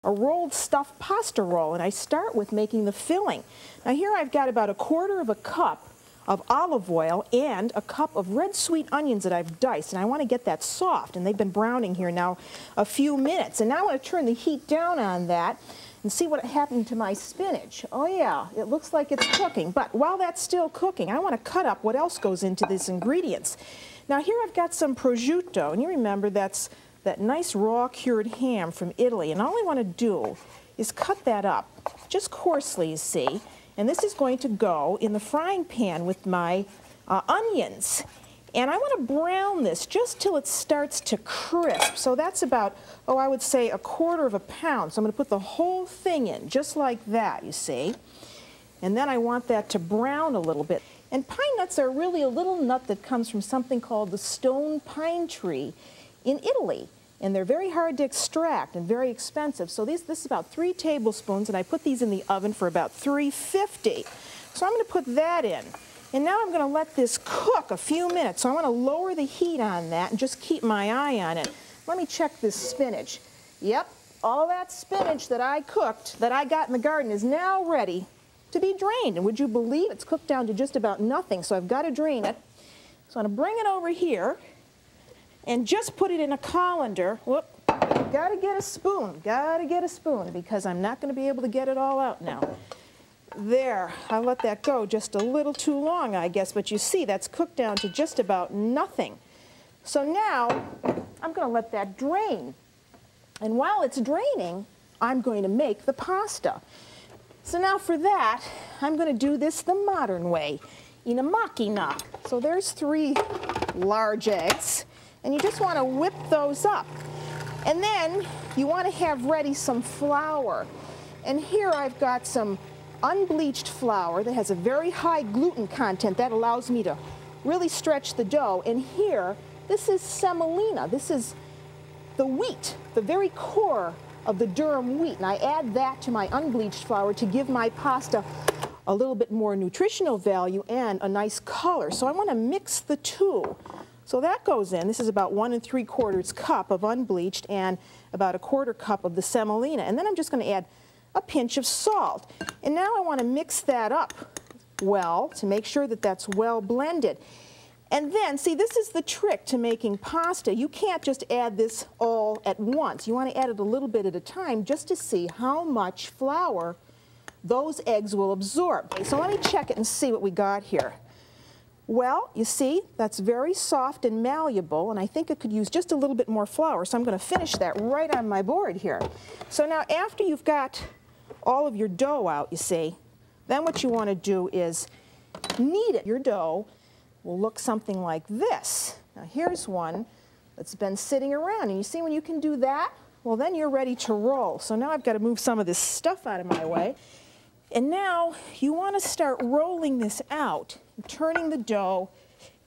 a rolled stuffed pasta roll, and I start with making the filling. Now here I've got about 1/4 cup of olive oil and a cup of red sweet onions that I've diced, and I want to get that soft, and they've been browning here now a few minutes. And now I want to turn the heat down on that and see what happened to my spinach. Oh yeah, it looks like it's cooking, but while that's still cooking, I want to cut up what else goes into these ingredients. Now here I've got some prosciutto, and you remember that's that nice raw cured ham from Italy, and all I want to do is cut that up just coarsely, you see, and this is going to go in the frying pan with my onions. And I want to brown this just till it starts to crisp. So that's about, oh, I would say 1/4 pound. So I'm going to put the whole thing in, just like that, you see. And then I want that to brown a little bit. And pine nuts are really a little nut that comes from something called the stone pine tree in Italy. And they're very hard to extract and very expensive. So this is about 3 tablespoons, and I put these in the oven for about 350. So I'm going to put that in. And now I'm going to let this cook a few minutes. So I want to lower the heat on that and just keep my eye on it. Let me check this spinach. Yep, all that spinach that I cooked, that I got in the garden, is now ready to be drained. And would you believe it's cooked down to just about nothing, so I've got to drain it. So I'm going to bring it over here and just put it in a colander. Whoop, got to get a spoon, because I'm not going to be able to get it all out now. There, I let that go just a little too long, I guess, but you see that's cooked down to just about nothing. So now I'm going to let that drain. And while it's draining, I'm going to make the pasta. So now for that, I'm going to do this the modern way, in a macchina. So there's 3 large eggs, and you just want to whip those up. And then you want to have ready some flour. And here I've got some unbleached flour that has a very high gluten content. That allows me to really stretch the dough. And here, this is semolina. This is the wheat, the very core of the durum wheat. And I add that to my unbleached flour to give my pasta a little bit more nutritional value and a nice color. So I want to mix the two. So that goes in. This is about 1 3/4 cup of unbleached and about 1/4 cup of the semolina. And then I'm just going to add a pinch of salt. And now I want to mix that up well to make sure that that's well blended. And then, see, this is the trick to making pasta. You can't just add this all at once. You want to add it a little bit at a time just to see how much flour those eggs will absorb. Okay, so let me check it and see what we got here. Well, you see, that's very soft and malleable, and I think it could use just a little bit more flour, so I'm going to finish that right on my board here. So now after you've got all of your dough out, you see, then what you want to do is knead it. Your dough will look something like this. Now here's one that's been sitting around, and you see when you can do that, well then you're ready to roll. So now I've got to move some of this stuff out of my way. And now you want to start rolling this out, turning the dough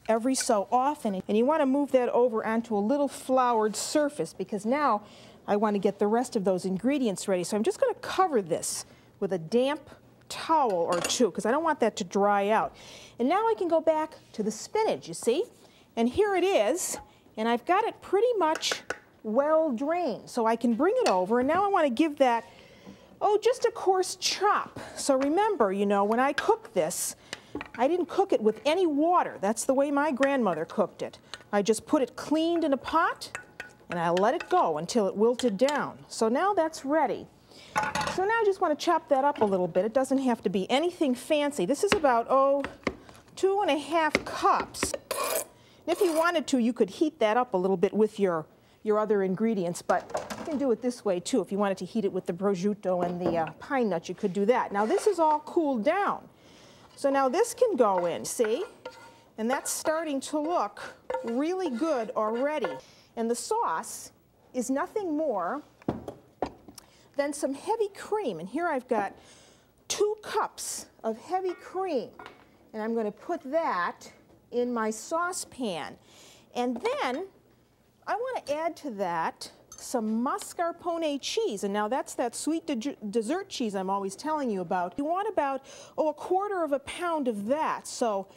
every so often. And you want to move that over onto a little floured surface, because now I want to get the rest of those ingredients ready. So I'm just going to cover this with a damp towel or two, because I don't want that to dry out. And now I can go back to the spinach, you see? And here it is, and I've got it pretty much well drained. So I can bring it over, and now I want to give that, oh, just a coarse chop. So remember, you know, when I cook this, I didn't cook it with any water. That's the way my grandmother cooked it. I just put it cleaned in a pot, and I let it go until it wilted down. So now that's ready. So now I just want to chop that up a little bit. It doesn't have to be anything fancy. This is about, 2½ cups. And if you wanted to, you could heat that up a little bit with your other ingredients, but you can do it this way too. If you wanted to heat it with the prosciutto and the pine nuts, you could do that. Now this is all cooled down. So now this can go in, see? And that's starting to look really good already. And the sauce is nothing more than some heavy cream. And here I've got 2 cups of heavy cream. And I'm going to put that in my saucepan. And then I want to add to that some mascarpone cheese. And now that's that sweet dessert cheese I'm always telling you about. You want about, 1/4 pound of that. So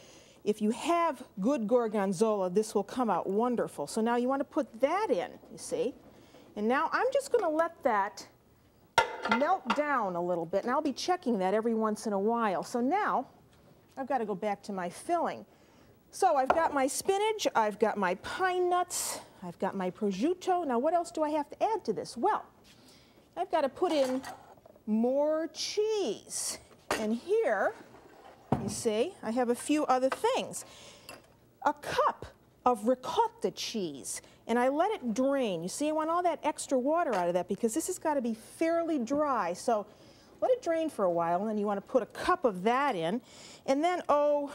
if you have good gorgonzola, this will come out wonderful. So now you want to put that in, you see. And now I'm just going to let that melt down a little bit, and I'll be checking that every once in a while. So now I've got to go back to my filling. So I've got my spinach, I've got my pine nuts, I've got my prosciutto. Now what else do I have to add to this? Well, I've got to put in more cheese. And here, you see, I have a few other things. A cup of ricotta cheese, and I let it drain. You see, I want all that extra water out of that because this has got to be fairly dry. So let it drain for a while, and then you want to put a cup of that in. And then, oh,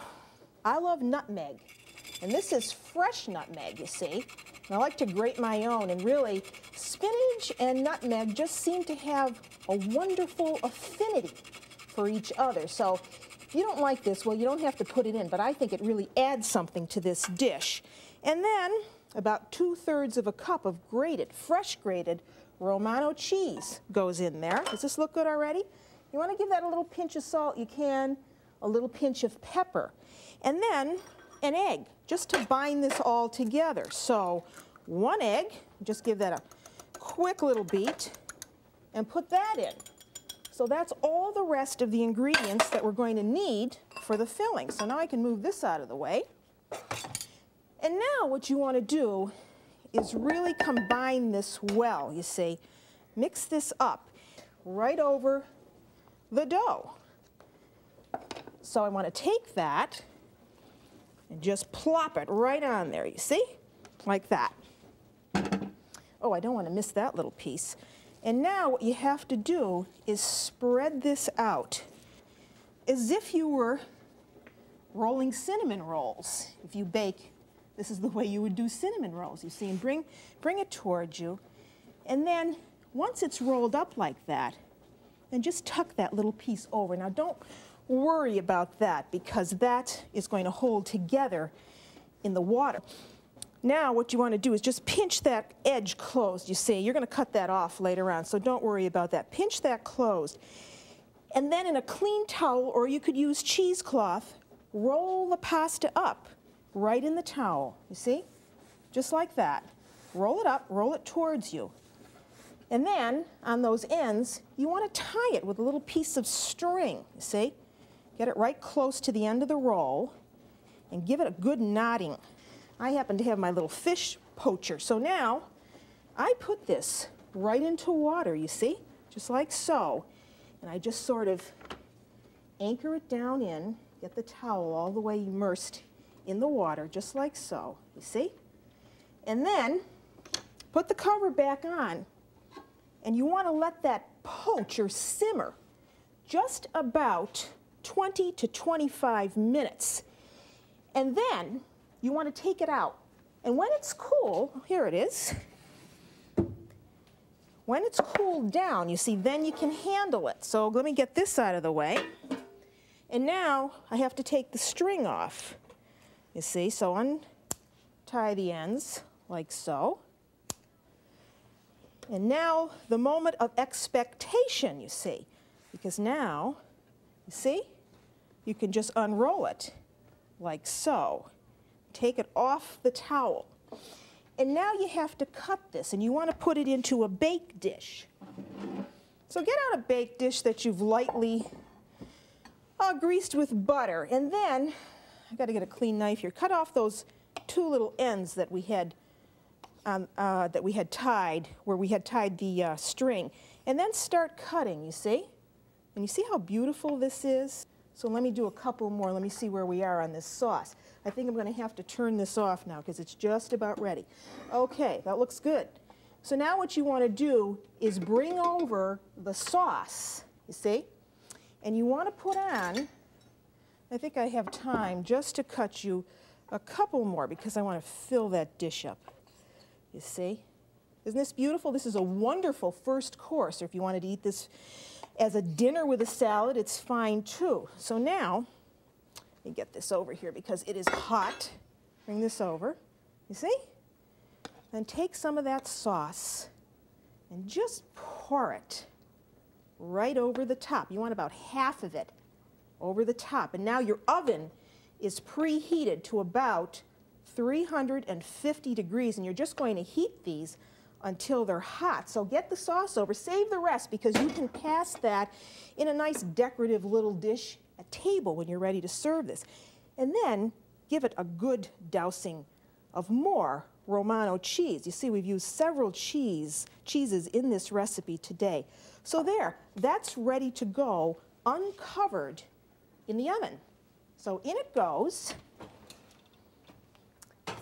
I love nutmeg. And this is fresh nutmeg, you see. And I like to grate my own, and really, spinach and nutmeg just seem to have a wonderful affinity for each other. So if you don't like this, well, you don't have to put it in, but I think it really adds something to this dish. And then about 2/3 of a cup of grated, fresh grated Romano cheese goes in there. Does this look good already? You want to give that a little pinch of salt, you can, a little pinch of pepper. And then an egg, just to bind this all together. So 1 egg, just give that a quick little beat, and put that in. So that's all the rest of the ingredients that we're going to need for the filling. So now I can move this out of the way. And now what you want to do is really combine this well, you see. Mix this up right over the dough. So I want to take that and just plop it right on there, you see? Like that. Oh, I don't want to miss that little piece. And now what you have to do is spread this out as if you were rolling cinnamon rolls. If you bake, this is the way you would do cinnamon rolls, you see, and bring it towards you. And then once it's rolled up like that, then just tuck that little piece over. Now don't worry about that because that is going to hold together in the water. Now what you want to do is just pinch that edge closed, you see. You're going to cut that off later on, so don't worry about that. Pinch that closed. And then in a clean towel, or you could use cheesecloth, roll the pasta up right in the towel, you see? Just like that. Roll it up, roll it towards you. And then on those ends, you want to tie it with a little piece of string, you see? Get it right close to the end of the roll and give it a good knotting. I happen to have my little fish poacher. So now I put this right into water, you see, just like so. And I just sort of anchor it down in, get the towel all the way immersed in the water, just like so, you see? And then put the cover back on, and you want to let that poach or simmer just about 20 to 25 minutes. And then you want to take it out. And when it's cool, here it is. When it's cooled down, you see, then you can handle it. So let me get this out of the way. And now I have to take the string off, you see. So untie the ends like so. And now the moment of expectation, you see. Because now, you see, you can just unroll it like so. Take it off the towel. And now you have to cut this, and you want to put it into a bake dish. So get out a bake dish that you've lightly greased with butter. And then, I've got to get a clean knife here, cut off those 2 little ends that we had tied, where we had tied the string. And then start cutting, you see? And you see how beautiful this is? So let me do a couple more. Let me see where we are on this sauce. I think I'm going to have to turn this off now because it's just about ready. Okay, that looks good. So now what you want to do is bring over the sauce, you see? And you want to put on, I think I have time just to cut you a couple more because I want to fill that dish up, you see? Isn't this beautiful? This is a wonderful first course, or if you wanted to eat this as a dinner with a salad, it's fine too. So now, let me get this over here because it is hot. Bring this over, you see? Then take some of that sauce and just pour it right over the top. You want about half of it over the top. And now your oven is preheated to about 350 degrees, and you're just going to heat these until they're hot. So get the sauce over, save the rest, because you can pass that in a nice decorative little dish at table when you're ready to serve this. And then give it a good dousing of more Romano cheese. You see, we've used several cheeses in this recipe today. So there, that's ready to go, uncovered in the oven. So in it goes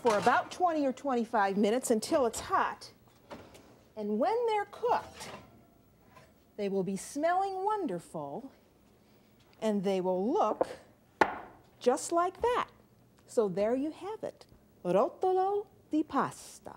for about 20 or 25 minutes until it's hot. And when they're cooked, they will be smelling wonderful, and they will look just like that. So there you have it, rotolo di pasta.